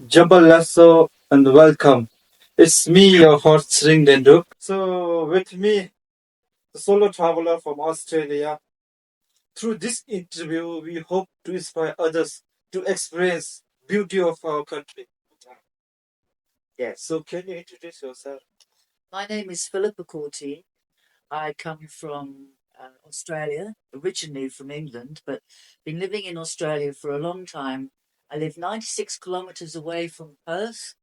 Jabal Lasso and welcome. It's me, your host Ring Denduk. So with me, the solo traveler from Australia. Through this interview, we hope to inspire others to experience beauty of our country. Yes. So can you introduce yourself? My name is Philippa Corti. I come from Australia, originally from England, but been living in Australia for a long time. I live 96 kilometres away from Perth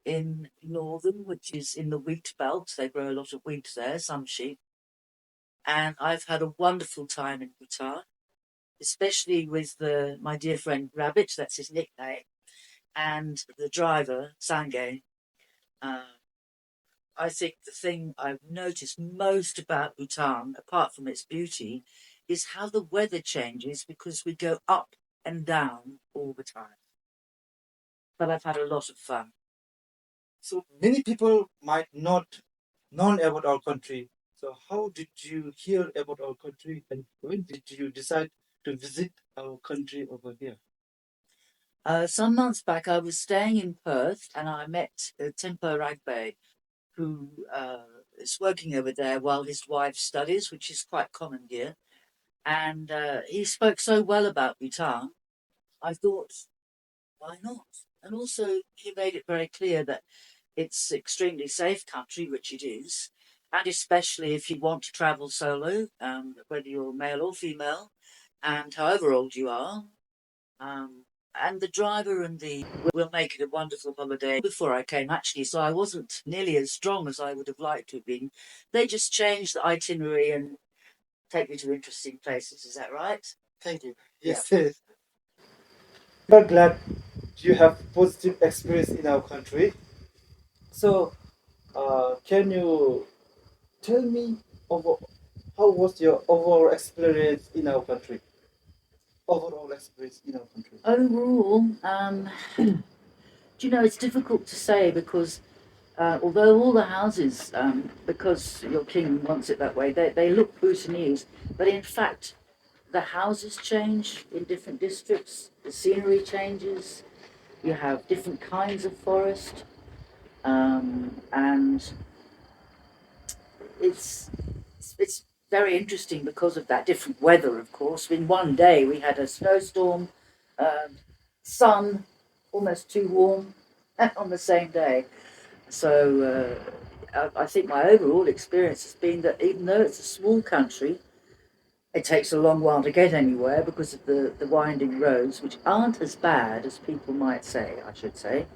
in Northern, which is in the wheat belt. They grow a lot of wheat there, some sheep. And I've had a wonderful time in Bhutan, especially with my dear friend Rabbit, that's his nickname, and the driver, Sangay. Uh, I think the thing I've noticed most about Bhutan, apart from its beauty, is how the weather changes because we go up and down all the time. But I've had a lot of fun. So many people might not know about our country. So how did you hear about our country and when did you decide to visit our country over here? Some months back, I was staying in Perth and I met Tempo Ragbe, who is working over there while his wife studies, which is quite common here. And he spoke so well about Bhutan, I thought, why not? And also, he made it very clear that it's an extremely safe country, which it is, and especially if you want to travel solo, whether you're male or female, and however old you are. And the driver and the will make it a wonderful holiday. Before I came, actually, so I wasn't nearly as strong as I would have liked to have been. They just changed the itinerary and take me to interesting places. Is that right? Thank you. Yes, yes. We are glad you have positive experience in our country. So, can you tell me over, how was your overall experience in our country? Overall experience in our country. Overall, do you know, it's difficult to say because although all the houses, because your king wants it that way, they look Bhutanese, but in fact, the houses change in different districts, the scenery changes, you have different kinds of forest, and it's very interesting because of that different weather, of course. In one day, we had a snowstorm, sun, almost too warm on the same day. So I think my overall experience has been that even though it's a small country, it takes a long while to get anywhere because of the winding roads, which aren't as bad as people might say, I should say.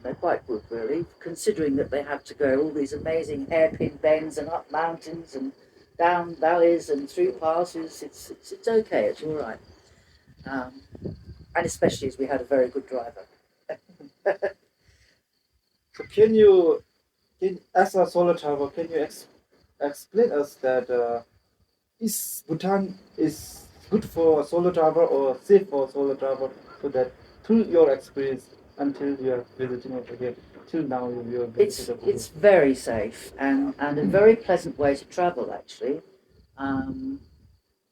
They're quite good, really, considering that they have to go all these amazing hairpin bends and up mountains and down valleys and through passes. It's okay, it's all right. Um, and especially as we had a very good driver. So as a solo traveler, can you explain us that is Bhutan is good for a solo traveler or safe for a solo traveler? So that through your experience until you are visiting over here, till now you are visiting over It's here. very safe and a very pleasant way to travel, actually, um,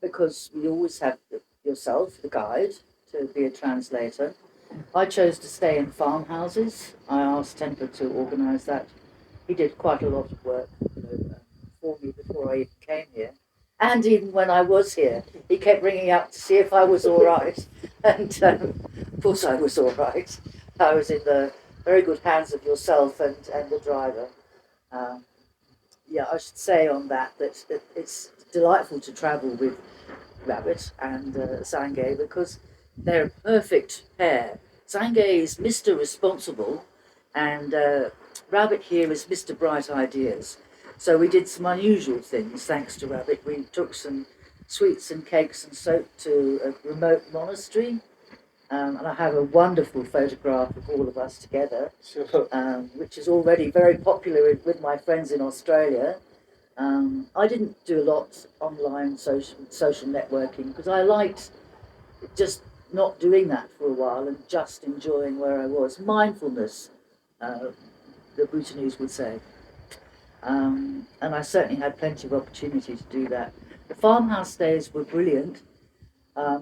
because you always have yourself, the guide, to be a translator. I chose to stay in farmhouses. I asked Temper to organise that. He did quite a lot of work, for me before I even came here. And even when I was here, he kept ringing up to see if I was all right. And of course, I was all right. I was in the very good hands of yourself and the driver. Um, yeah, I should say on that it's delightful to travel with Rabbit and Sangay because they're a perfect pair. Sangay is Mr. Responsible, and Rabbit here is Mr. Bright Ideas. So we did some unusual things thanks to Rabbit. We took some sweets and cakes and soap to a remote monastery. And I have a wonderful photograph of all of us together, Sure. which is already very popular with my friends in Australia. I didn't do a lot online social networking because I liked just not doing that for a while and just enjoying where I was. Mindfulness, uh, the Bhutanese would say. And I certainly had plenty of opportunity to do that. The farmhouse days were brilliant.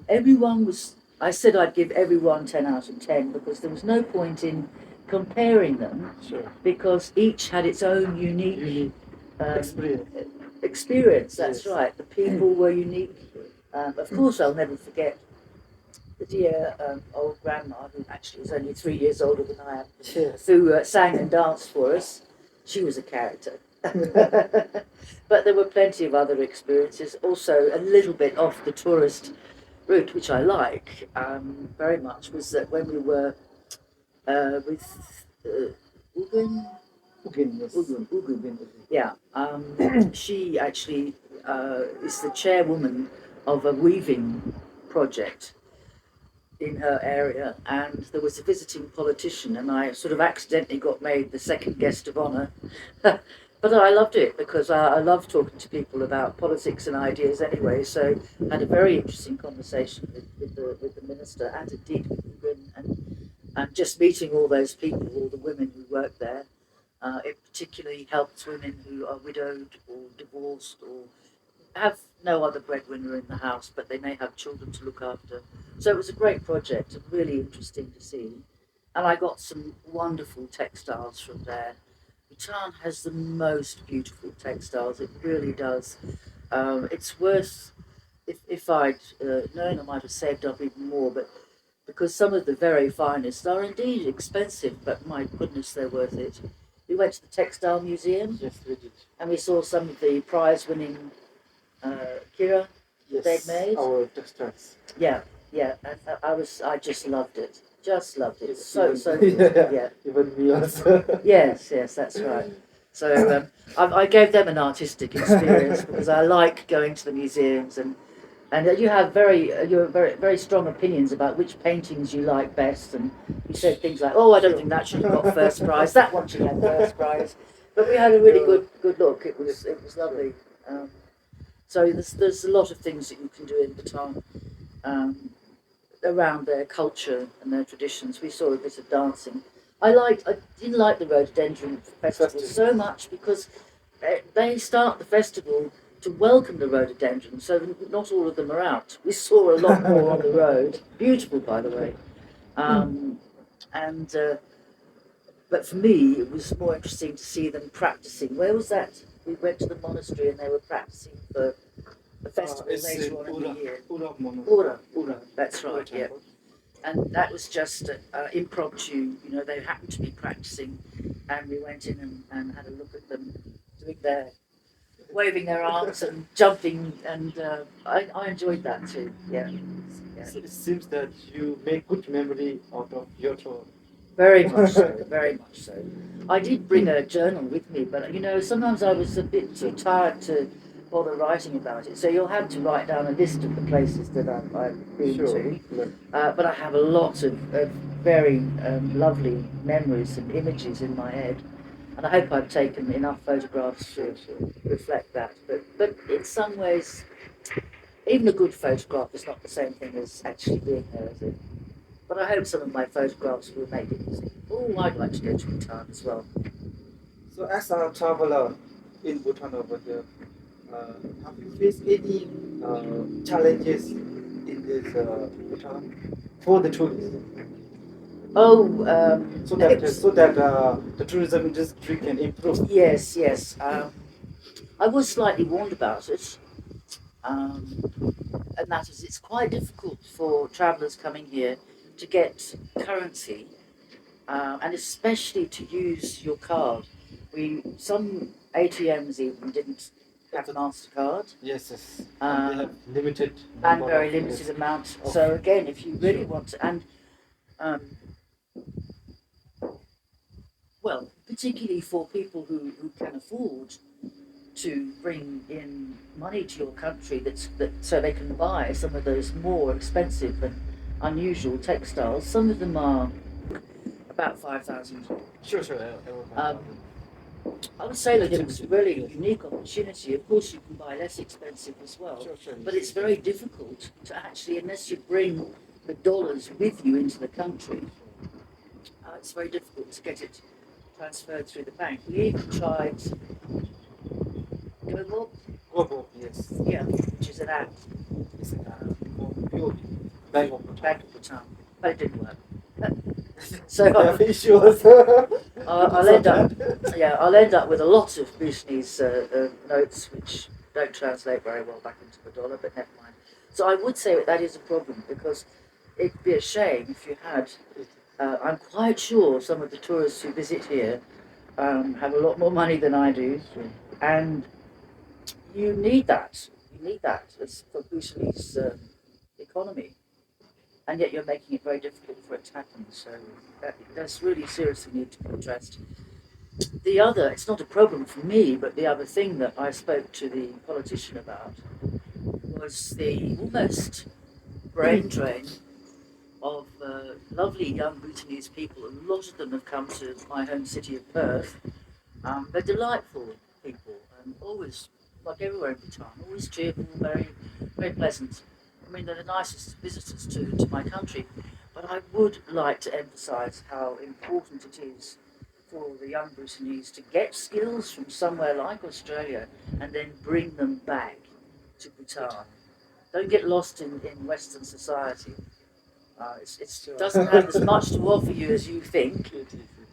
Everyone was I said I'd give everyone 10 out of 10 because there was no point in comparing them Sure. because each had its own unique Experience. experience. That's Yes. right. The people were unique. Of course, I'll never forget the dear old grandma, who actually was only 3 years older than I am, Yes. who sang and danced for us. She was a character. But there were plenty of other experiences, also a little bit off the tourist route, which I like very much, was that when we were with Ugen, Yes. Ugen, yeah, she actually is the chairwoman of a weaving project in her area, and there was a visiting politician, and I sort of accidentally got made the second guest of honour. But I loved it because I love talking to people about politics and ideas anyway. So I had a very interesting conversation with the minister and indeed with Ugan, and just meeting all those people, all the women who work there. It particularly helps women who are widowed or divorced or have no other breadwinner in the house, but they may have children to look after. So it was a great project and really interesting to see. And I got some wonderful textiles from there. Bhutan has the most beautiful textiles, it really does. It's worth, if I'd known, I might have saved up even more, but because some of the very finest are indeed expensive, but my goodness, they're worth it. We went to the Textile Museum. Yes, we did. And we saw some of the prize-winning Kira they'd made. Our textiles. Yeah, yeah. I just loved it. Just loved it. Yes, So yeah. yeah. Even me also. Yes, that's right. So I gave them an artistic experience because I like going to the museums and you have very strong opinions about which paintings you like best, and you said things like, "Oh, I don't think that should have got first prize. That one should have first prize." But we had a really good look. It was lovely. So there's a lot of things that you can do in Bhutan around their culture and their traditions. We saw a bit of dancing. I didn't like the Rhododendron Festival so much because they start the festival to welcome the rhododendron, so not all of them are out. We saw a lot more on the road. Beautiful, by the way. And but for me, it was more interesting to see them practicing. Where was that? We went to the monastery and they were practicing for the festival later on in the year. Ura. That's right. Yeah. And that was just impromptu. You know, they happened to be practicing, and we went in and had a look at them doing their waving their arms and jumping, and I enjoyed that too. Yeah. So it seems that you make good memory out of your tour. Very much so, very much so. I did bring a journal with me, but you know, sometimes I was a bit too tired to bother writing about it. So you'll have to write down a list of the places that I've been to. But I have a lot of very lovely memories and images in my head. And I hope I've taken enough photographs to reflect that. But in some ways, even a good photograph is not the same thing as actually being there, is it? But I hope some of my photographs will make it think, oh, I'd like to go to Bhutan as well. So as a traveler in Bhutan over here, have you faced any challenges in this Bhutan for the tourists? Oh, so that the tourism industry can improve. Yes. I was slightly warned about it, and that is, it's quite difficult for travellers coming here to get currency, and especially to use your card. Some ATMs even didn't have MasterCard. Yes. And they have limited and very limited amount. So again, if you really want to, and well, particularly for people who can afford to bring in money to your country, so they can buy some of those more expensive and unusual textiles. Some of them are about 5,000. Sure. I would say that it was a really unique opportunity. Of course, you can buy less expensive as well, Sure. but it's very difficult to actually, unless you bring the dollars with you into the country, it's very difficult to get it transferred through the bank. We even tried Gobo, yes. Yeah, which is an app. It's an app for POD. Bank of Bhutan. Bank of Bhutan, but it didn't work. So Yeah, issues. I'll end up with a lot of Bhutanese notes which don't translate very well back into the dollar, but never mind. So I would say that is a problem because it'd be a shame if you had. I'm quite sure some of the tourists who visit here have a lot more money than I do, and you need that. You need that for Bhutanese economy, and yet you're making it very difficult for it to happen. So that's really seriously need to be addressed. The other, it's not a problem for me, but the other thing that I spoke to the politician about was the almost brain drain of lovely young Bhutanese people. A lot of them have come to my home city of Perth. They're delightful people and always, like everywhere in Bhutan, always cheerful, very, very pleasant. I mean, they're the nicest visitors to my country. But I would like to emphasise how important it is for the young Bhutanese to get skills from somewhere like Australia and then bring them back to Bhutan. Don't get lost in Western society. It doesn't have as much to offer you as you think,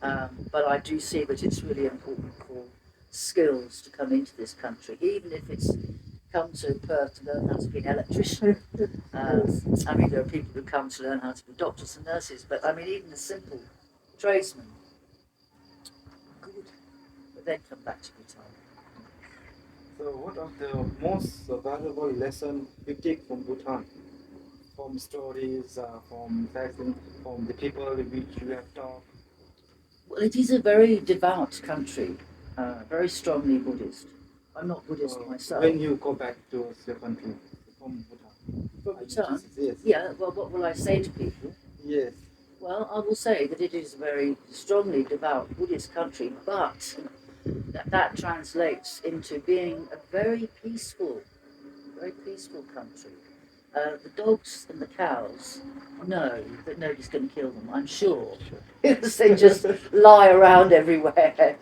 but I do see that it's really important for skills to come into this country, even if it's come to Perth to learn how to be an electrician. I mean, there are people who come to learn how to be doctors and nurses, but I mean, even a simple tradesman, good, but then come back to Bhutan. So, what are the most valuable lesson you take from Bhutan? From stories, from fashion, from the people with which you have talked? Well, it is a very devout country, very strongly Buddhist. I'm not Buddhist myself. When you go back to your country from Bhutan? From Bhutan? Yes. Yeah, well, what will I say to people? Yes. Well, I will say that it is a very strongly devout Buddhist country, but that translates into being a very peaceful country. The dogs and the cows know that nobody's going to kill them, I'm sure. Because they just lie around everywhere and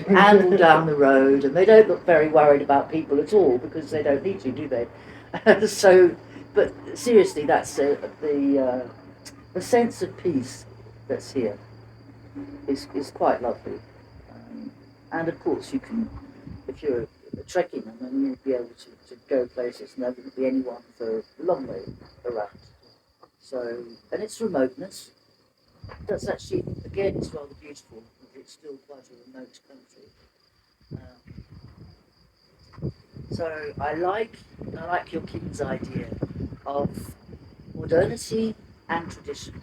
amble down the road, and they don't look very worried about people at all because they don't need to, do they? But seriously, that's the sense of peace that's here is quite lovely. And of course, you can, if you're trekking them, then you'll be able to go places and there wouldn't be anyone for a long way around. So, and its remoteness, that's actually, again, it's rather beautiful. It's still quite a remote country. So I like your king's idea of modernity and tradition,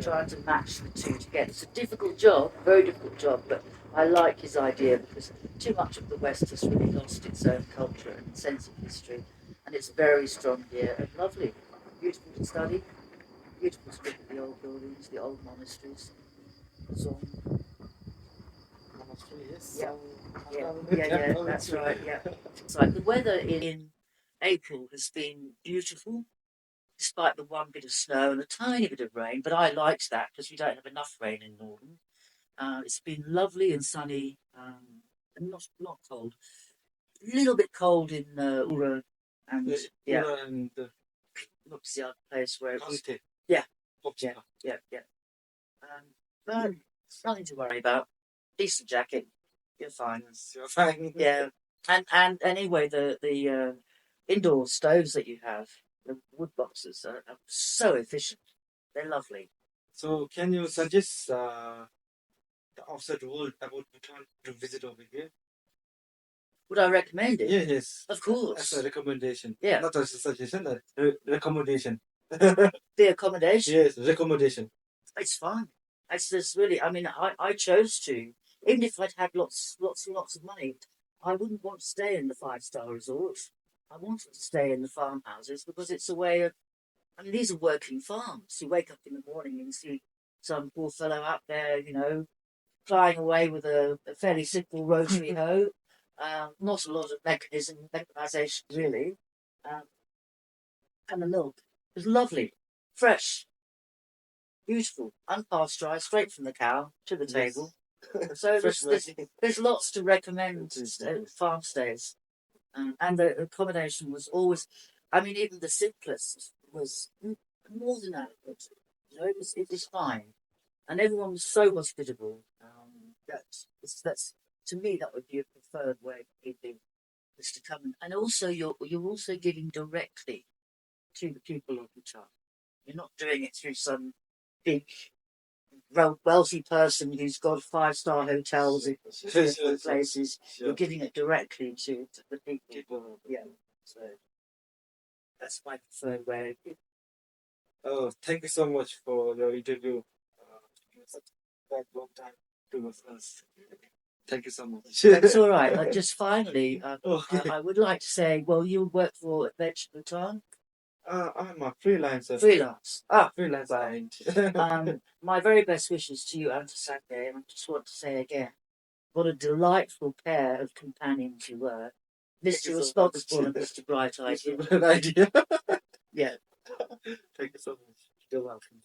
trying to match the two together. It's a difficult job, very difficult job, but I like his idea because too much of the West has really lost its own culture and sense of history, and it's very strong here and lovely, beautiful to study, beautiful to look at the old buildings, the old monasteries. So, yeah, that's right, yeah. It's like the weather in April has been beautiful, despite the one bit of snow and a tiny bit of rain, but I liked that because we don't have enough rain in Northern. It's been lovely and sunny, and not cold. A little bit cold in Ura, and what's the other place where it was? Yeah. But it's nothing to worry about. Decent jacket, you're fine. You're fine. Yeah, and anyway, the indoor stoves that you have, the wood boxes, are so efficient. They're lovely. So, can you suggest the outside world about Bhutan to visit over here? Would I recommend it? Yes. Of course. As a recommendation. Yeah. Not as a suggestion, recommendation. The accommodation? Yes, recommendation. It's fine. It's just really, I mean, I chose to, even if I'd had lots and lots of money, I wouldn't want to stay in the 5-star resort. I wanted to stay in the farmhouses because it's a way of, I mean, these are working farms. You wake up in the morning and see some poor fellow out there, plying away with a fairly simple rotary hoe. Not a lot of mechanisation, really. And the milk is lovely, fresh, beautiful, unpasteurized, straight from the cow to the table. So there's lots to recommend farm stays. And the accommodation was always, I mean, even the simplest was more than adequate. You know, it was fine, and everyone was so hospitable. That's to me that would be a preferred way of keeping is to come and also you're also giving directly to the people of the town. You're not doing it through some big wealthy person who's got 5-star hotels in different places. You're giving it directly to the people. Yeah, so that's my preferred way. Oh, thank you so much for your interview. It was such a very long time to with us. Thank you so much. That's all right. Just finally, Okay. I would like to say, well, you work for Adventure Bhutan? I'm a freelancer. Freelance. Freelance Right. client. My very best wishes to you and to Sunday, and I just want to say again, what a delightful pair of companions you were. Mr. Responsible and Mr. Bright Eyed. It's a good idea. Yeah, Thank you so much. you're welcome.